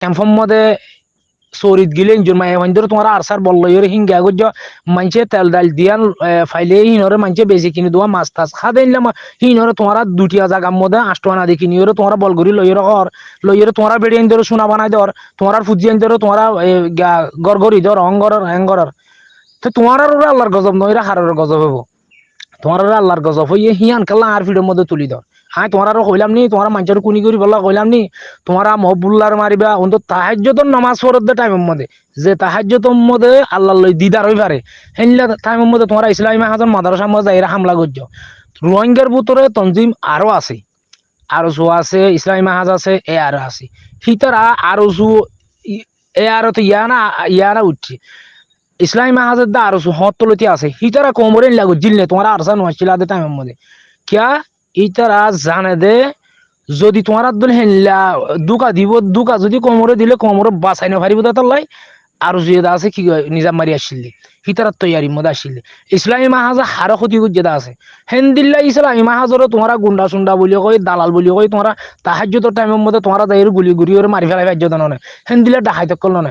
ক্যাম্পের মধ্যে চরিত গিলে ইঞ্জুর মায়ে ভাঞ্জর তোমার আরসার বলল ইরে হিঙ্গা গজ্জ মানছে তেল ডাল দিয়ান ফাইলে হিনরে মানছে বেশি কিনে দেওয়া মাছ টাছ খাদে নিলাম হিনরে তোমার দুটিয়া জায়গার মধ্যে আষ্টনা দি কিনি ওরে তোমার বলগুড়ি লইরে হর লইরে তোমার বেড়িয়ে ধরে সোনা বানাই দর তোমার ফুজিয়ান ধরে তোমার গড়গড়ি ধর অঙ্গর হ্যাঙ্গর তো তোমার আর ওরা আল্লাহর গজব নইরা হারের গজব হবো তোমার ওরা আল্লাহর গজব হইয়ে হিয়ান কাল্লা আর ফিডের মধ্যে তুলি ধর হ্যাঁ তোমার আরো কইলাম নি তোমার মানুষের কুনি করি বললা কইলাম নি তোমারা মহবুল্লার মারিবা অন্ত তাহাজ্জুদের নামাজ পড়তে টাইমের মধ্যে যে তাহাজ্জুদের মধ্যে আল্লাহ লই দিদার হই পারে হেনলা টাইমের মধ্যে তোমরা ইসলামী মাহাজন মাদ্রাসার মধ্যে এরা হামলা করছো রোহিঙ্গার ভিতরে তনজিম আরো আছে আরো জো আছে ইসলামী মাহাজ আছে এ আরো আছে হিতারা আরো জো এ আরো তো ইয়ানা উঠছে ইসলামী মাহাজের দা আরো জো হতলতি আছে হিতারা কোমরে লাগো জিলনে তোমার আরসা নছিল আদে টাইমের মধ্যে কিয়া ইতারা জানে দে যদি তোমার আব্দুল হেল্লা দুকা দিব দুকা যদি কোমরে দিলে কোমরে বাঁচাই না পারিব তার লাই আর যেটা আছে কি নিজাম মারি আসছিলি হিতার তৈয়ারি মধ্যে আসছিলি ইসলামী মাহাজা হার ক্ষতি যেটা আছে হেন্দিল্লা ইসলামী মাহাজরও তোমার গুন্ডা সুন্ডা বলি কই দালাল বলি কই তোমার তাহাজ্জুদের টাইমের মধ্যে তোমার দায়ের গুলি গুড়ি মারি ফেলাই ভাজ্য দানো না হেন্দিল্লা ডাকাইতে করলো না